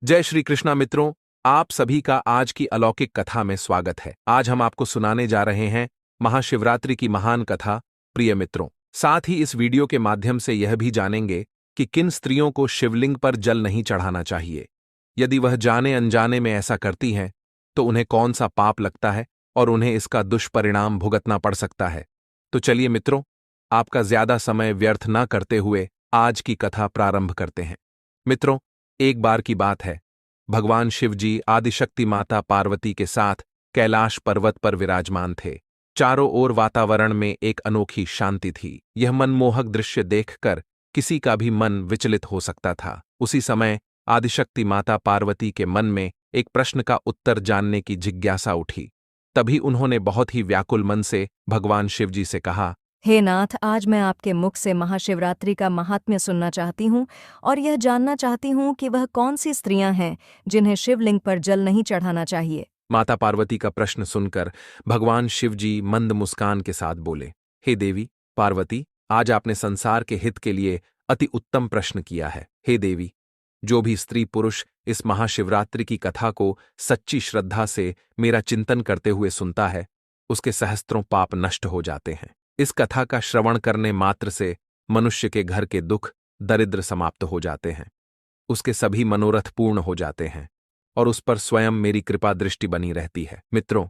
जय श्री कृष्णा मित्रों, आप सभी का आज की अलौकिक कथा में स्वागत है। आज हम आपको सुनाने जा रहे हैं महाशिवरात्रि की महान कथा। प्रिय मित्रों, साथ ही इस वीडियो के माध्यम से यह भी जानेंगे कि किन स्त्रियों को शिवलिंग पर जल नहीं चढ़ाना चाहिए। यदि वह जाने अनजाने में ऐसा करती हैं, तो उन्हें कौन सा पाप लगता है और उन्हें इसका दुष्परिणाम भुगतना पड़ सकता है। तो चलिए मित्रों, आपका ज्यादा समय व्यर्थ न करते हुए आज की कथा प्रारंभ करते हैं। मित्रों, एक बार की बात है, भगवान शिवजी आदिशक्ति माता पार्वती के साथ कैलाश पर्वत पर विराजमान थे। चारों ओर वातावरण में एक अनोखी शांति थी। यह मनमोहक दृश्य देखकर किसी का भी मन विचलित हो सकता था। उसी समय आदिशक्ति माता पार्वती के मन में एक प्रश्न का उत्तर जानने की जिज्ञासा उठी। तभी उन्होंने बहुत ही व्याकुल मन से भगवान शिवजी से कहा, हे नाथ, आज मैं आपके मुख से महाशिवरात्रि का महात्म्य सुनना चाहती हूँ और यह जानना चाहती हूँ कि वह कौन सी स्त्रियां हैं जिन्हें शिवलिंग पर जल नहीं चढ़ाना चाहिए। माता पार्वती का प्रश्न सुनकर भगवान शिवजी मंद मुस्कान के साथ बोले, हे देवी पार्वती, आज आपने संसार के हित के लिए अति उत्तम प्रश्न किया है। हे देवी, जो भी स्त्री पुरुष इस महाशिवरात्रि की कथा को सच्ची श्रद्धा से मेरा चिंतन करते हुए सुनता है, उसके सहस्त्रों पाप नष्ट हो जाते हैं। इस कथा का श्रवण करने मात्र से मनुष्य के घर के दुख दरिद्र समाप्त हो जाते हैं, उसके सभी मनोरथ पूर्ण हो जाते हैं और उस पर स्वयं मेरी कृपा दृष्टि बनी रहती है। मित्रों,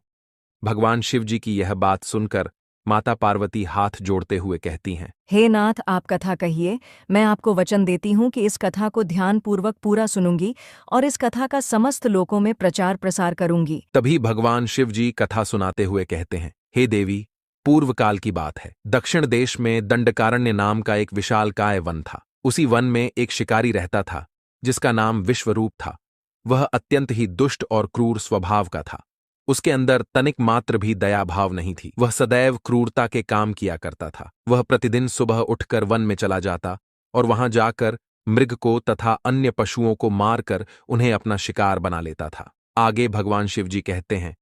भगवान शिव जी की यह बात सुनकर माता पार्वती हाथ जोड़ते हुए कहती हैं, हे नाथ, आप कथा कहिए। मैं आपको वचन देती हूँ कि इस कथा को ध्यानपूर्वक पूरा सुनूंगी और इस कथा का समस्त लोकों में प्रचार प्रसार करूंगी। तभी भगवान शिव जी कथा सुनाते हुए कहते हैं, हे देवी, पूर्व काल की बात है। दक्षिण देश में दंडकारण्य नाम का एक विशालकाय वन था। उसी वन में एक शिकारी रहता था जिसका नाम विश्वरूप था। वह अत्यंत ही दुष्ट और क्रूर स्वभाव का था। उसके अंदर तनिक मात्र भी दया भाव नहीं थी। वह सदैव क्रूरता के काम किया करता था। वह प्रतिदिन सुबह उठकर वन में चला जाता और वहां जाकर मृग को तथा अन्य पशुओं को मारकर उन्हें अपना शिकार बना लेता था। आगे भगवान शिवजी कहते हैं,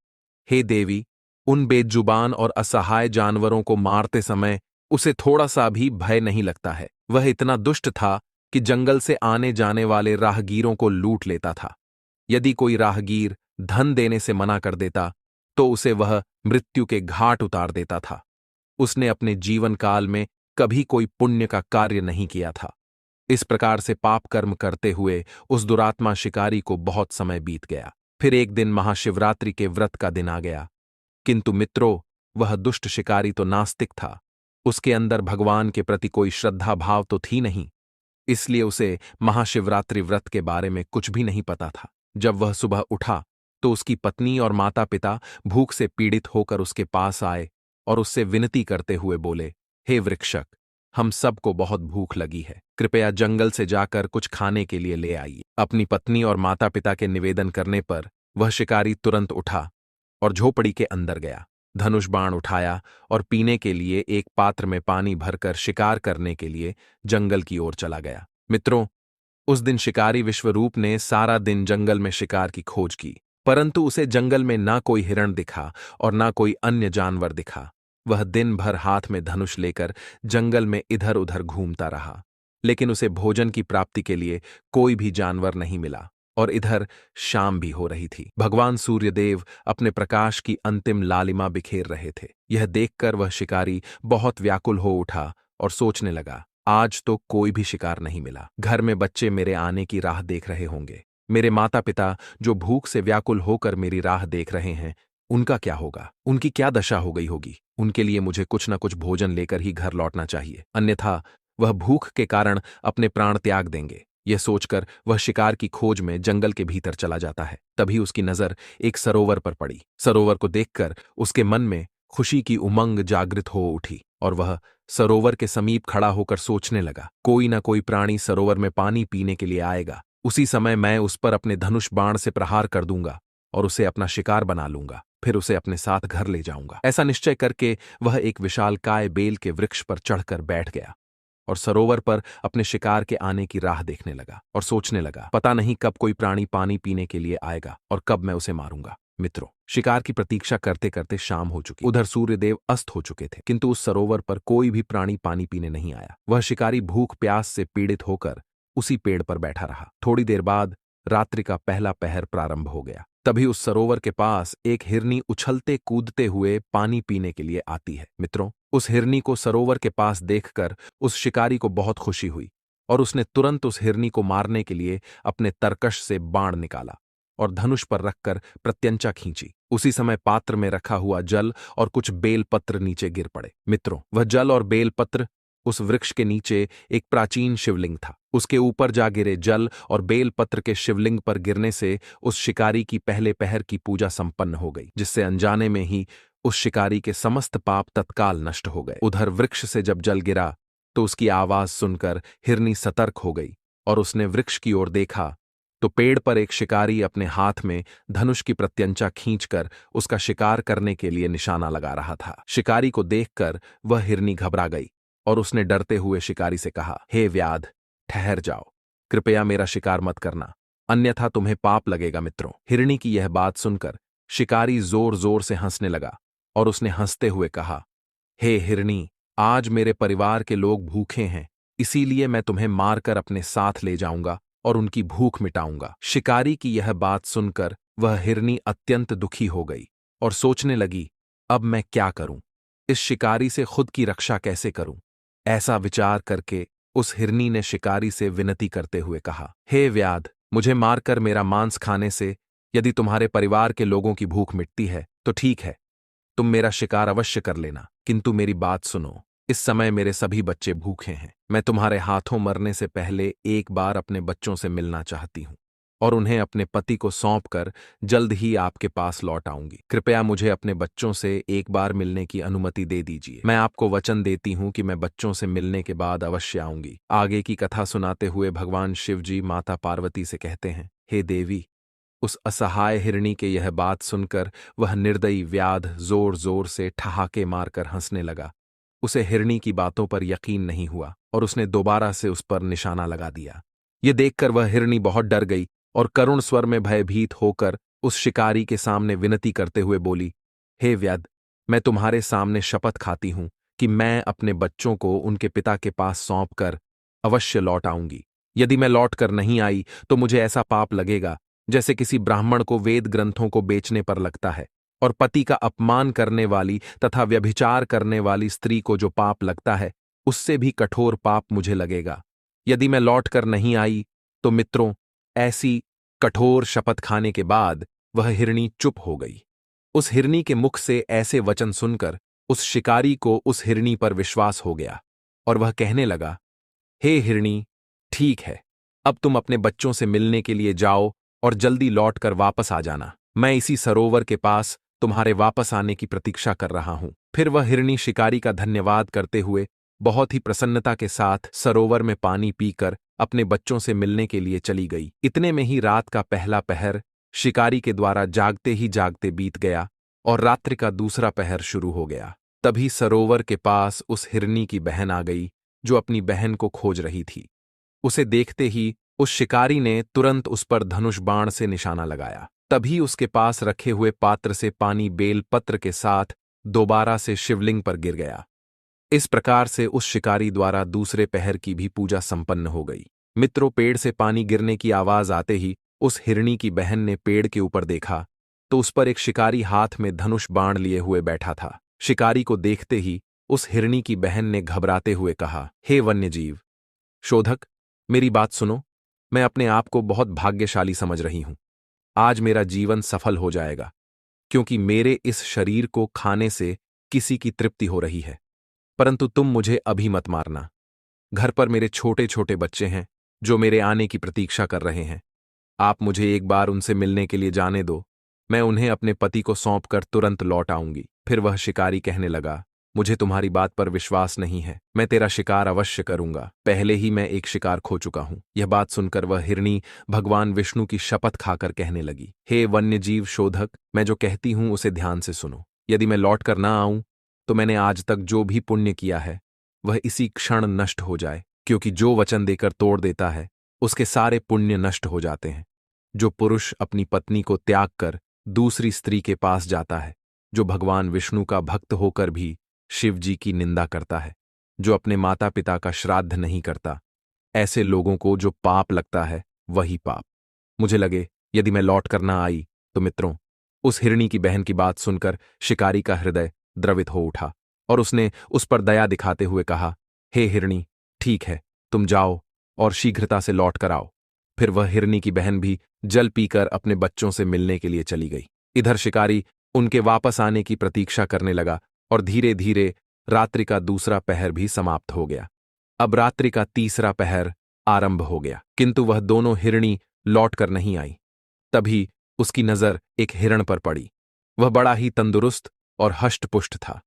हे देवी, उन बेजुबान और असहाय जानवरों को मारते समय उसे थोड़ा सा भी भय नहीं लगता है। वह इतना दुष्ट था कि जंगल से आने जाने वाले राहगीरों को लूट लेता था। यदि कोई राहगीर धन देने से मना कर देता तो उसे वह मृत्यु के घाट उतार देता था। उसने अपने जीवन काल में कभी कोई पुण्य का कार्य नहीं किया था। इस प्रकार से पाप कर्म करते हुए उस दुरात्मा शिकारी को बहुत समय बीत गया। फिर एक दिन महाशिवरात्रि के व्रत का दिन आ गया। किंतु मित्रों, वह दुष्ट शिकारी तो नास्तिक था। उसके अंदर भगवान के प्रति कोई श्रद्धा भाव तो थी नहीं, इसलिए उसे महाशिवरात्रि व्रत के बारे में कुछ भी नहीं पता था। जब वह सुबह उठा तो उसकी पत्नी और माता पिता भूख से पीड़ित होकर उसके पास आए और उससे विनती करते हुए बोले, हे वृक्षक, हम सबको बहुत भूख लगी है, कृपया जंगल से जाकर कुछ खाने के लिए ले आइए। अपनी पत्नी और माता पिता के निवेदन करने पर वह शिकारी तुरंत उठा और झोपड़ी के अंदर गया। धनुष बाण उठाया और पीने के लिए एक पात्र में पानी भरकर शिकार करने के लिए जंगल की ओर चला गया। मित्रों, उस दिन शिकारी विश्वरूप ने सारा दिन जंगल में शिकार की खोज की, परंतु उसे जंगल में ना कोई हिरण दिखा और ना कोई अन्य जानवर दिखा। वह दिन भर हाथ में धनुष लेकर जंगल में इधर उधर घूमता रहा, लेकिन उसे भोजन की प्राप्ति के लिए कोई भी जानवर नहीं मिला। और इधर शाम भी हो रही थी। भगवान सूर्यदेव अपने प्रकाश की अंतिम लालिमा बिखेर रहे थे। यह देखकर वह शिकारी बहुत व्याकुल हो उठा और सोचने लगा, आज तो कोई भी शिकार नहीं मिला। घर में बच्चे मेरे आने की राह देख रहे होंगे। मेरे माता पिता जो भूख से व्याकुल होकर मेरी राह देख रहे हैं, उनका क्या होगा? उनकी क्या दशा हो गई होगी? उनके लिए मुझे कुछ न कुछ भोजन लेकर ही घर लौटना चाहिए, अन्यथा वह भूख के कारण अपने प्राण त्याग देंगे। यह सोचकर वह शिकार की खोज में जंगल के भीतर चला जाता है। तभी उसकी नजर एक सरोवर पर पड़ी। सरोवर को देखकर उसके मन में खुशी की उमंग जागृत हो उठी और वह सरोवर के समीप खड़ा होकर सोचने लगा, कोई ना कोई प्राणी सरोवर में पानी पीने के लिए आएगा। उसी समय मैं उस पर अपने धनुष बाण से प्रहार कर दूंगा और उसे अपना शिकार बना लूंगा। फिर उसे अपने साथ घर ले जाऊंगा। ऐसा निश्चय करके वह एक विशालकाय बेल के वृक्ष पर चढ़कर बैठ गया और सरोवर पर अपने शिकार के आने की राह देखने लगा और सोचने लगा, पता नहीं कब कोई प्राणी पानी पीने के लिए आएगा और कब मैं उसे मारूंगा। मित्रों, शिकार की प्रतीक्षा करते करते शाम हो चुकी। उधर सूर्यदेव अस्त हो चुके थे, किंतु उस सरोवर पर कोई भी प्राणी पानी पीने नहीं आया। वह शिकारी भूख प्यास से पीड़ित होकर उसी पेड़ पर बैठा रहा। थोड़ी देर बाद रात्रि का पहला पहर प्रारंभ हो गया। तभी उस सरोवर के पास एक हिरनी उछलते कूदते हुए पानी पीने के लिए आती है। मित्रों, उस हिरनी को सरोवर के पास देखकर उस शिकारी को बहुत खुशी हुई और उसने तुरंत उस हिरनी को मारने के लिए अपने तरकश से बाण निकाला और धनुष पर रखकर प्रत्यंचा खींची। उसी समय पात्र में रखा हुआ जल और कुछ बेलपत्र नीचे गिर पड़े। मित्रों, वह जल और बेलपत्र उस वृक्ष के नीचे एक प्राचीन शिवलिंग था। उसके ऊपर जा गिरे जल और बेलपत्र के शिवलिंग पर गिरने से उस शिकारी की पहले पहर की पूजा संपन्न हो गई, जिससे अनजाने में ही उस शिकारी के समस्त पाप तत्काल नष्ट हो गए। उधर वृक्ष से जब जल गिरा तो उसकी आवाज सुनकर हिरनी सतर्क हो गई और उसने वृक्ष की ओर देखा तो पेड़ पर एक शिकारी अपने हाथ में धनुष की प्रत्यंचा खींचकर उसका शिकार करने के लिए निशाना लगा रहा था। शिकारी को देखकर वह हिरनी घबरा गई और उसने डरते हुए शिकारी से कहा, हे व्याध, ठहर जाओ, कृपया मेरा शिकार मत करना, अन्यथा तुम्हें पाप लगेगा। मित्रों, हिरनी की यह बात सुनकर शिकारी जोर जोर से हंसने लगा और उसने हंसते हुए कहा, हे हिरनी, आज मेरे परिवार के लोग भूखे हैं, इसीलिए मैं तुम्हें मारकर अपने साथ ले जाऊंगा और उनकी भूख मिटाऊंगा। शिकारी की यह बात सुनकर वह हिरनी अत्यंत दुखी हो गई और सोचने लगी, अब मैं क्या करूं, इस शिकारी से खुद की रक्षा कैसे करूं। ऐसा विचार करके उस हिरनी ने शिकारी से विनती करते हुए कहा, हे व्याध, मुझे मारकर मेरा मांस खाने से यदि तुम्हारे परिवार के लोगों की भूख मिटती है तो ठीक है, तुम मेरा शिकार अवश्य कर लेना, किंतु मेरी बात सुनो, इस समय मेरे सभी बच्चे भूखे हैं। मैं तुम्हारे हाथों मरने से पहले एक बार अपने बच्चों से मिलना चाहती हूं और उन्हें अपने पति को सौंपकर जल्द ही आपके पास लौट आऊंगी। कृपया मुझे अपने बच्चों से एक बार मिलने की अनुमति दे दीजिए। मैं आपको वचन देती हूं कि मैं बच्चों से मिलने के बाद अवश्य आऊंगी। आगे की कथा सुनाते हुए भगवान शिव जी माता पार्वती से कहते हैं, हे देवी, उस असहाय हिरणी के यह बात सुनकर वह निर्दयी व्याध जोर जोर से ठहाके मारकर हंसने लगा। उसे हिरणी की बातों पर यकीन नहीं हुआ और उसने दोबारा से उस पर निशाना लगा दिया। ये देखकर वह हिरणी बहुत डर गई और करुण स्वर में भयभीत होकर उस शिकारी के सामने विनती करते हुए बोली, हे व्याध, मैं तुम्हारे सामने शपथ खाती हूं कि मैं अपने बच्चों को उनके पिता के पास सौंपकर अवश्य लौट आऊंगी। यदि मैं लौट कर नहीं आई तो मुझे ऐसा पाप लगेगा जैसे किसी ब्राह्मण को वेद ग्रंथों को बेचने पर लगता है, और पति का अपमान करने वाली तथा व्यभिचार करने वाली स्त्री को जो पाप लगता है उससे भी कठोर पाप मुझे लगेगा। यदि मैं लौट कर नहीं आई तो मित्रों, ऐसी कठोर शपथ खाने के बाद वह हिरणी चुप हो गई। उस हिरणी के मुख से ऐसे वचन सुनकर उस शिकारी को उस हिरणी पर विश्वास हो गया और वह कहने लगा, हे हिरणी, ठीक है, अब तुम अपने बच्चों से मिलने के लिए जाओ और जल्दी लौटकर वापस आ जाना। मैं इसी सरोवर के पास तुम्हारे वापस आने की प्रतीक्षा कर रहा हूं। फिर वह हिरणी शिकारी का धन्यवाद करते हुए बहुत ही प्रसन्नता के साथ सरोवर में पानी पीकर अपने बच्चों से मिलने के लिए चली गई। इतने में ही रात का पहला पहर शिकारी के द्वारा जागते ही जागते बीत गया और रात्रि का दूसरा पहर शुरू हो गया। तभी सरोवर के पास उस हिरनी की बहन आ गई जो अपनी बहन को खोज रही थी। उसे देखते ही उस शिकारी ने तुरंत उस पर धनुष बाण से निशाना लगाया। तभी उसके पास रखे हुए पात्र से पानी बेल पत्र के साथ दोबारा से शिवलिंग पर गिर गया। इस प्रकार से उस शिकारी द्वारा दूसरे पहर की भी पूजा संपन्न हो गई। मित्रों, पेड़ से पानी गिरने की आवाज आते ही उस हिरणी की बहन ने पेड़ के ऊपर देखा तो उस पर एक शिकारी हाथ में धनुष बाण लिए हुए बैठा था। शिकारी को देखते ही उस हिरणी की बहन ने घबराते हुए कहा, हे वन्यजीव शोधक, मेरी बात सुनो, मैं अपने आप को बहुत भाग्यशाली समझ रही हूं। आज मेरा जीवन सफल हो जाएगा क्योंकि मेरे इस शरीर को खाने से किसी की तृप्ति हो रही है। परंतु तुम मुझे अभी मत मारना। घर पर मेरे छोटे छोटे बच्चे हैं जो मेरे आने की प्रतीक्षा कर रहे हैं। आप मुझे एक बार उनसे मिलने के लिए जाने दो, मैं उन्हें अपने पति को सौंपकर तुरंत लौट आऊंगी। फिर वह शिकारी कहने लगा, मुझे तुम्हारी बात पर विश्वास नहीं है, मैं तेरा शिकार अवश्य करूंगा। पहले ही मैं एक शिकार खो चुका हूं। यह बात सुनकर वह हिरणी भगवान विष्णु की शपथ खाकर कहने लगी, हे वन्यजीव शोधक, मैं जो कहती हूं उसे ध्यान से सुनो। यदि मैं लौट कर ना आऊं तो मैंने आज तक जो भी पुण्य किया है वह इसी क्षण नष्ट हो जाए, क्योंकि जो वचन देकर तोड़ देता है उसके सारे पुण्य नष्ट हो जाते हैं। जो पुरुष अपनी पत्नी को त्याग कर दूसरी स्त्री के पास जाता है, जो भगवान विष्णु का भक्त होकर भी शिव जी की निंदा करता है, जो अपने माता पिता का श्राद्ध नहीं करता, ऐसे लोगों को जो पाप लगता है वही पाप मुझे लगे यदि मैं लौट कर ना आई तो मित्रों। उस हिरणी की बहन की बात सुनकर शिकारी का हृदय द्रवित हो उठा और उसने उस पर दया दिखाते हुए कहा, हे हिरणी, ठीक है, तुम जाओ और शीघ्रता से लौट कर आओ। फिर वह हिरणी की बहन भी जल पीकर अपने बच्चों से मिलने के लिए चली गई। इधर शिकारी उनके वापस आने की प्रतीक्षा करने लगा और धीरे धीरे रात्रि का दूसरा पहर भी समाप्त हो गया। अब रात्रि का तीसरा पहर आरंभ हो गया, किंतु वह दोनों हिरणी लौट कर नहीं आई। तभी उसकी नजर एक हिरण पर पड़ी। वह बड़ा ही तंदुरुस्त और हष्टपुष्ट था।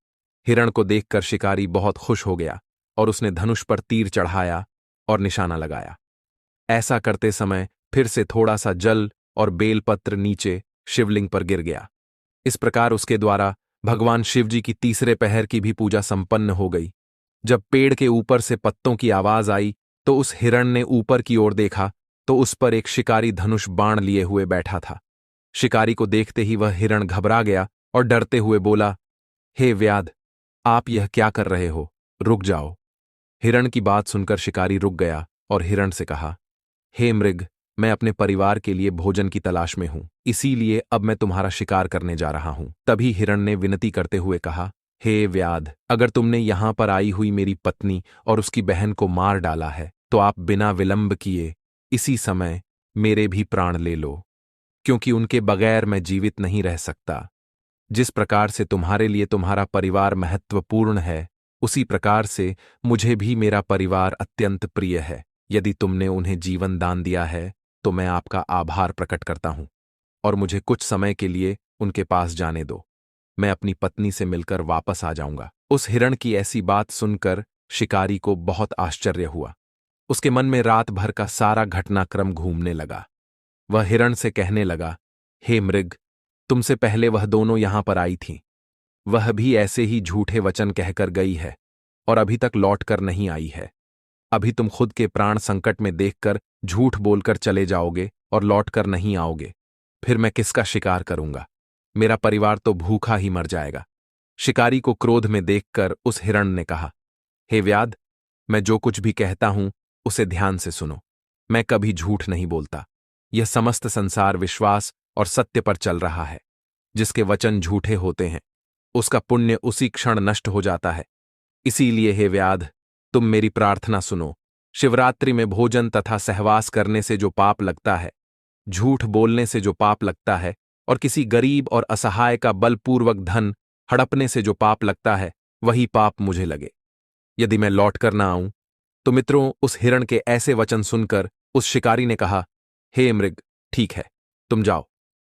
हिरण को देखकर शिकारी बहुत खुश हो गया और उसने धनुष पर तीर चढ़ाया और निशाना लगाया। ऐसा करते समय फिर से थोड़ा सा जल और बेलपत्र नीचे शिवलिंग पर गिर गया। इस प्रकार उसके द्वारा भगवान शिवजी की तीसरे पहर की भी पूजा संपन्न हो गई। जब पेड़ के ऊपर से पत्तों की आवाज आई तो उस हिरण ने ऊपर की ओर देखा तो उस पर एक शिकारी धनुष बाण लिए हुए बैठा था। शिकारी को देखते ही वह हिरण घबरा गया और डरते हुए बोला, हे व्याध, आप यह क्या कर रहे हो? रुक जाओ। हिरण की बात सुनकर शिकारी रुक गया और हिरण से कहा, हे मृग, मैं अपने परिवार के लिए भोजन की तलाश में हूं, इसीलिए अब मैं तुम्हारा शिकार करने जा रहा हूं। तभी हिरण ने विनती करते हुए कहा, हे व्याध, अगर तुमने यहां पर आई हुई मेरी पत्नी और उसकी बहन को मार डाला है तो आप बिना विलंब किए इसी समय मेरे भी प्राण ले लो, क्योंकि उनके बगैर मैं जीवित नहीं रह सकता। जिस प्रकार से तुम्हारे लिए तुम्हारा परिवार महत्वपूर्ण है, उसी प्रकार से मुझे भी मेरा परिवार अत्यंत प्रिय है। यदि तुमने उन्हें जीवन दान दिया है तो मैं आपका आभार प्रकट करता हूं और मुझे कुछ समय के लिए उनके पास जाने दो। मैं अपनी पत्नी से मिलकर वापस आ जाऊंगा। उस हिरण की ऐसी बात सुनकर शिकारी को बहुत आश्चर्य हुआ। उसके मन में रात भर का सारा घटनाक्रम घूमने लगा। वह हिरण से कहने लगा, हे मृग, तुमसे पहले वह दोनों यहां पर आई थीं। वह भी ऐसे ही झूठे वचन कहकर गई है और अभी तक लौट कर नहीं आई है। अभी तुम खुद के प्राण संकट में देखकर झूठ बोलकर चले जाओगे और लौट कर नहीं आओगे। फिर मैं किसका शिकार करूंगा? मेरा परिवार तो भूखा ही मर जाएगा। शिकारी को क्रोध में देखकर उस हिरण ने कहा, हे व्याध, मैं जो कुछ भी कहता हूं उसे ध्यान से सुनो। मैं कभी झूठ नहीं बोलता। यह समस्त संसार विश्वास और सत्य पर चल रहा है। जिसके वचन झूठे होते हैं उसका पुण्य उसी क्षण नष्ट हो जाता है। इसीलिए हे व्याध, तुम मेरी प्रार्थना सुनो। शिवरात्रि में भोजन तथा सहवास करने से जो पाप लगता है, झूठ बोलने से जो पाप लगता है और किसी गरीब और असहाय का बलपूर्वक धन हड़पने से जो पाप लगता है, वही पाप मुझे लगे। यदि मैं लौट कर ना आऊं तो मित्रों, उस हिरण के ऐसे वचन सुनकर उस शिकारी ने कहा, हे मृग, ठीक है, तुम जाओ,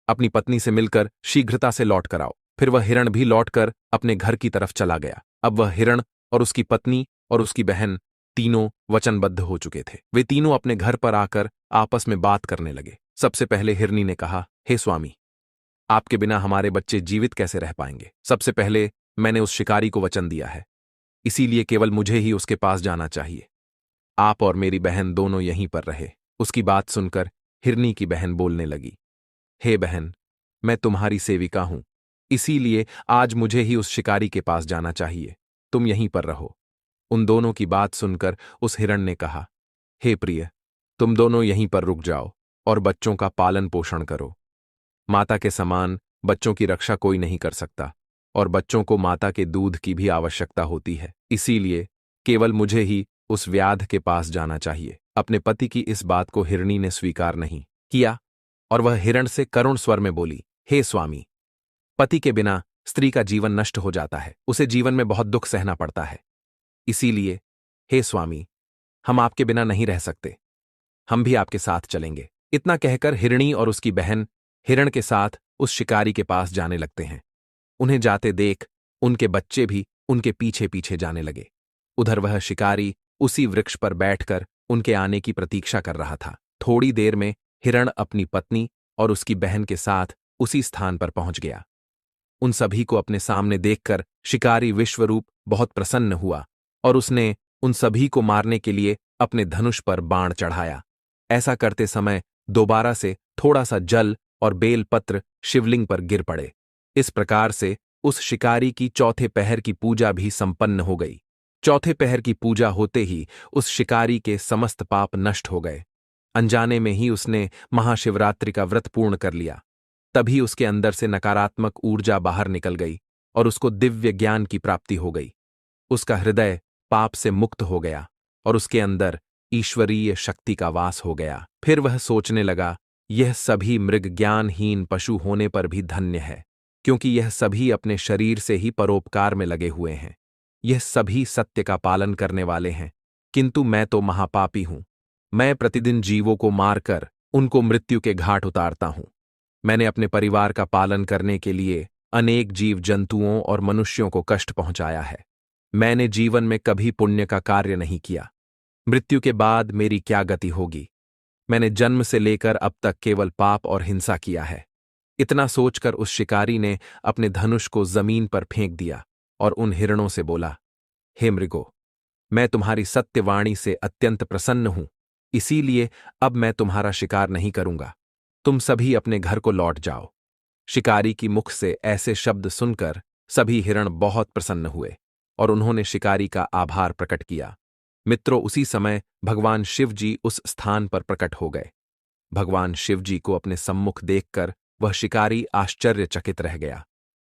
अपनी पत्नी से मिलकर शीघ्रता से लौट कर आओ। फिर वह हिरण भी लौटकर अपने घर की तरफ चला गया। अब वह हिरण और उसकी पत्नी और उसकी बहन तीनों वचनबद्ध हो चुके थे। वे तीनों अपने घर पर आकर आपस में बात करने लगे। सबसे पहले हिरनी ने कहा, हे स्वामी, आपके बिना हमारे बच्चे जीवित कैसे रह पाएंगे? सबसे पहले मैंने उस शिकारी को वचन दिया है, इसीलिए केवल मुझे ही उसके पास जाना चाहिए। आप और मेरी बहन दोनों यहीं पर रहे। उसकी बात सुनकर हिरनी की बहन बोलने लगी, हे बहन, मैं तुम्हारी सेविका हूं, इसीलिए आज मुझे ही उस शिकारी के पास जाना चाहिए। तुम यहीं पर रहो। उन दोनों की बात सुनकर उस हिरण ने कहा, हे प्रिय, तुम दोनों यहीं पर रुक जाओ और बच्चों का पालन पोषण करो। माता के समान बच्चों की रक्षा कोई नहीं कर सकता और बच्चों को माता के दूध की भी आवश्यकता होती है। इसीलिए केवल मुझे ही उस व्याध के पास जाना चाहिए। अपने पति की इस बात को हिरणी ने स्वीकार नहीं किया और वह हिरण से करुण स्वर में बोली, हे स्वामी, पति के बिना स्त्री का जीवन नष्ट हो जाता है, उसे जीवन में बहुत दुख सहना पड़ता है। इसीलिए हे स्वामी, हम आपके बिना नहीं रह सकते, हम भी आपके साथ चलेंगे। इतना कहकर हिरणी और उसकी बहन हिरण के साथ उस शिकारी के पास जाने लगते हैं। उन्हें जाते देख उनके बच्चे भी उनके पीछे पीछे जाने लगे। उधर वह शिकारी उसी वृक्ष पर बैठकर उनके आने की प्रतीक्षा कर रहा था। थोड़ी देर में हिरण अपनी पत्नी और उसकी बहन के साथ उसी स्थान पर पहुंच गया। उन सभी को अपने सामने देखकर शिकारी विश्वरूप बहुत प्रसन्न हुआ और उसने उन सभी को मारने के लिए अपने धनुष पर बाण चढ़ाया। ऐसा करते समय दोबारा से थोड़ा सा जल और बेलपत्र शिवलिंग पर गिर पड़े। इस प्रकार से उस शिकारी की चौथे पहर की पूजा भी संपन्न हो गई। चौथे पहर की पूजा होते ही उस शिकारी के समस्त पाप नष्ट हो गए। अनजाने में ही उसने महाशिवरात्रि का व्रत पूर्ण कर लिया। तभी उसके अंदर से नकारात्मक ऊर्जा बाहर निकल गई और उसको दिव्य ज्ञान की प्राप्ति हो गई। उसका हृदय पाप से मुक्त हो गया और उसके अंदर ईश्वरीय शक्ति का वास हो गया। फिर वह सोचने लगा, यह सभी मृग ज्ञानहीन पशु होने पर भी धन्य है, क्योंकि यह सभी अपने शरीर से ही परोपकार में लगे हुए हैं। यह सभी सत्य का पालन करने वाले हैं, किंतु मैं तो महापापी हूं। मैं प्रतिदिन जीवों को मारकर उनको मृत्यु के घाट उतारता हूं। मैंने अपने परिवार का पालन करने के लिए अनेक जीव जंतुओं और मनुष्यों को कष्ट पहुंचाया है। मैंने जीवन में कभी पुण्य का कार्य नहीं किया। मृत्यु के बाद मेरी क्या गति होगी? मैंने जन्म से लेकर अब तक केवल पाप और हिंसा किया है। इतना सोचकर उस शिकारी ने अपने धनुष को जमीन पर फेंक दिया और उन हिरणों से बोला, हे मृगो, मैं तुम्हारी सत्यवाणी से अत्यंत प्रसन्न हूं, इसीलिए अब मैं तुम्हारा शिकार नहीं करूंगा। तुम सभी अपने घर को लौट जाओ। शिकारी की मुख से ऐसे शब्द सुनकर सभी हिरण बहुत प्रसन्न हुए और उन्होंने शिकारी का आभार प्रकट किया। मित्रों, उसी समय भगवान शिव जी उस स्थान पर प्रकट हो गए। भगवान शिव जी को अपने सम्मुख देखकर वह शिकारी आश्चर्यचकित रह गया।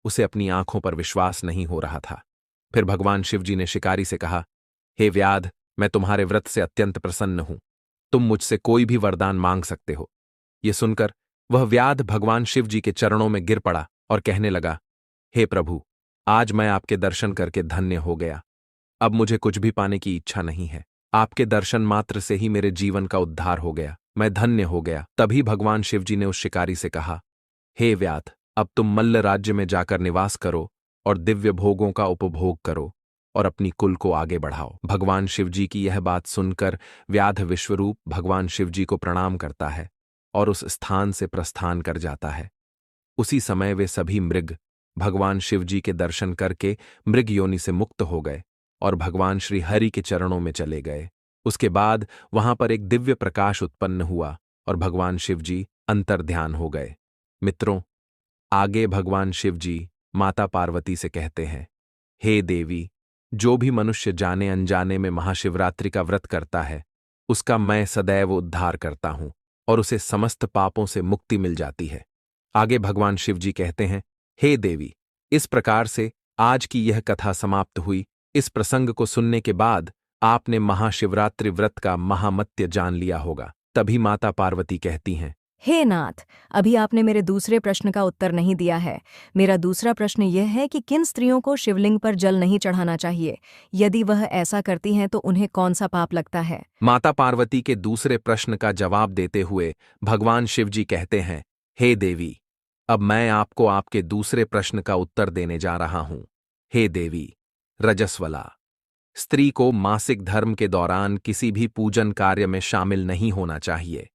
उसे अपनी आंखों पर विश्वास नहीं हो रहा था। फिर भगवान शिव जी ने शिकारी से कहा, हे व्याध, मैं तुम्हारे व्रत से अत्यंत प्रसन्न हूं। तुम मुझसे कोई भी वरदान मांग सकते हो। ये सुनकर वह व्याध भगवान शिव जी के चरणों में गिर पड़ा और कहने लगा, हे प्रभु, आज मैं आपके दर्शन करके धन्य हो गया। अब मुझे कुछ भी पाने की इच्छा नहीं है। आपके दर्शन मात्र से ही मेरे जीवन का उद्धार हो गया। मैं धन्य हो गया। तभी भगवान शिव जी ने उस शिकारी से कहा, हे व्याध, अब तुम मल्ल राज्य में जाकर निवास करो और दिव्य भोगों का उपभोग करो और अपनी कुल को आगे बढ़ाओ। भगवान शिव जी की यह बात सुनकर व्याध विश्वरूप भगवान शिव जी को प्रणाम करता है और उस स्थान से प्रस्थान कर जाता है। उसी समय वे सभी मृग भगवान शिव जी के दर्शन करके मृग योनि से मुक्त हो गए और भगवान श्री हरि के चरणों में चले गए। उसके बाद वहां पर एक दिव्य प्रकाश उत्पन्न हुआ और भगवान शिव जी अंतर्ध्यान हो गए। मित्रों, आगे भगवान शिव जी माता पार्वती से कहते हैं, हे देवी, जो भी मनुष्य जाने अनजाने में महाशिवरात्रि का व्रत करता है, उसका मैं सदैव उद्धार करता हूं और उसे समस्त पापों से मुक्ति मिल जाती है। आगे भगवान शिव जी कहते हैं, हे देवी, इस प्रकार से आज की यह कथा समाप्त हुई। इस प्रसंग को सुनने के बाद आपने महाशिवरात्रि व्रत का महामत्य जान लिया होगा। तभी माता पार्वती कहती हैं, हे नाथ, अभी आपने मेरे दूसरे प्रश्न का उत्तर नहीं दिया है। मेरा दूसरा प्रश्न यह है कि किन स्त्रियों को शिवलिंग पर जल नहीं चढ़ाना चाहिए? यदि वह ऐसा करती हैं तो उन्हें कौन सा पाप लगता है? माता पार्वती के दूसरे प्रश्न का जवाब देते हुए भगवान शिव जी कहते हैं, हे देवी, अब मैं आपको आपके दूसरे प्रश्न का उत्तर देने जा रहा हूं। हे देवी, रजस्वला, स्त्री को मासिक धर्म के दौरान किसी भी पूजन कार्य में शामिल नहीं होना चाहिए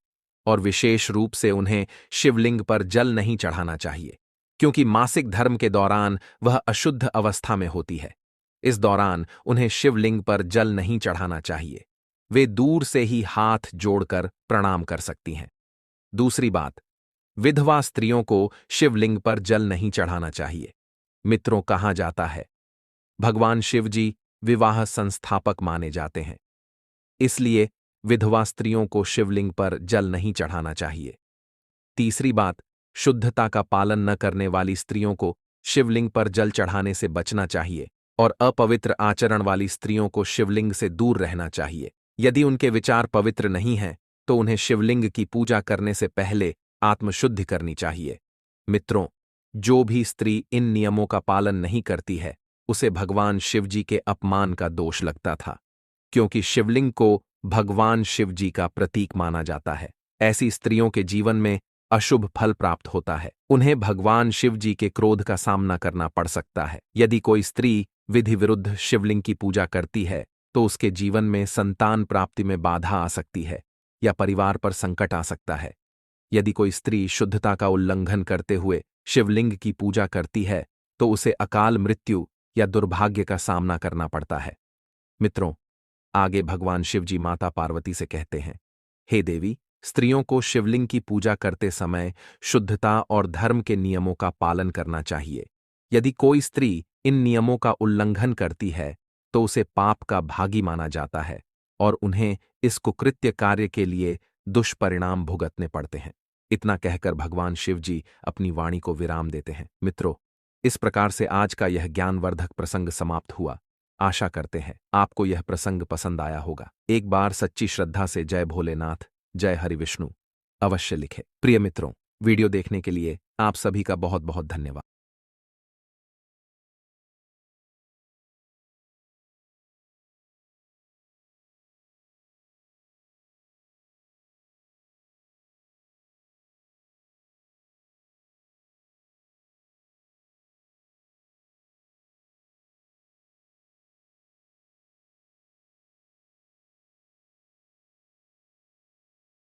और विशेष रूप से उन्हें शिवलिंग पर जल नहीं चढ़ाना चाहिए, क्योंकि मासिक धर्म के दौरान वह अशुद्ध अवस्था में होती है। इस दौरान उन्हें शिवलिंग पर जल नहीं चढ़ाना चाहिए। वे दूर से ही हाथ जोड़कर प्रणाम कर सकती हैं। दूसरी बात, विधवा स्त्रियों को शिवलिंग पर जल नहीं चढ़ाना चाहिए। मित्रों, कहा जाता है, भगवान शिव जी विवाह संस्थापक माने जाते हैं, इसलिए विधवा स्त्रियों को शिवलिंग पर जल नहीं चढ़ाना चाहिए। तीसरी बात, शुद्धता का पालन न करने वाली स्त्रियों को शिवलिंग पर जल चढ़ाने से बचना चाहिए और अपवित्र आचरण वाली स्त्रियों को शिवलिंग से दूर रहना चाहिए। यदि उनके विचार पवित्र नहीं हैं, तो उन्हें शिवलिंग की पूजा करने से पहले आत्मशुद्धि करनी चाहिए। मित्रों, जो भी स्त्री इन नियमों का पालन नहीं करती है, उसे भगवान शिव जी के अपमान का दोष लगता था, क्योंकि शिवलिंग को भगवान शिव जी का प्रतीक माना जाता है। ऐसी स्त्रियों के जीवन में अशुभ फल प्राप्त होता है। उन्हें भगवान शिव जी के क्रोध का सामना करना पड़ सकता है। यदि कोई स्त्री विधि विरुद्ध शिवलिंग की पूजा करती है, तो उसके जीवन में संतान प्राप्ति में बाधा आ सकती है या परिवार पर संकट आ सकता है। यदि कोई स्त्री शुद्धता का उल्लंघन करते हुए शिवलिंग की पूजा करती है, तो उसे अकाल मृत्यु या दुर्भाग्य का सामना करना पड़ता है। मित्रों, आगे भगवान शिव जी माता पार्वती से कहते हैं, हे देवी, स्त्रियों को शिवलिंग की पूजा करते समय शुद्धता और धर्म के नियमों का पालन करना चाहिए। यदि कोई स्त्री इन नियमों का उल्लंघन करती है, तो उसे पाप का भागी माना जाता है और उन्हें इस कुकृत्य कार्य के लिए दुष्परिणाम भुगतने पड़ते हैं। इतना कहकर भगवान शिव जी अपनी वाणी को विराम देते हैं। मित्रों, इस प्रकार से आज का यह ज्ञानवर्धक प्रसंग समाप्त हुआ। आशा करते हैं आपको यह प्रसंग पसंद आया होगा। एक बार सच्ची श्रद्धा से जय भोलेनाथ, जय हरि विष्णु अवश्य लिखें। प्रिय मित्रों, वीडियो देखने के लिए आप सभी का बहुत बहुत धन्यवाद।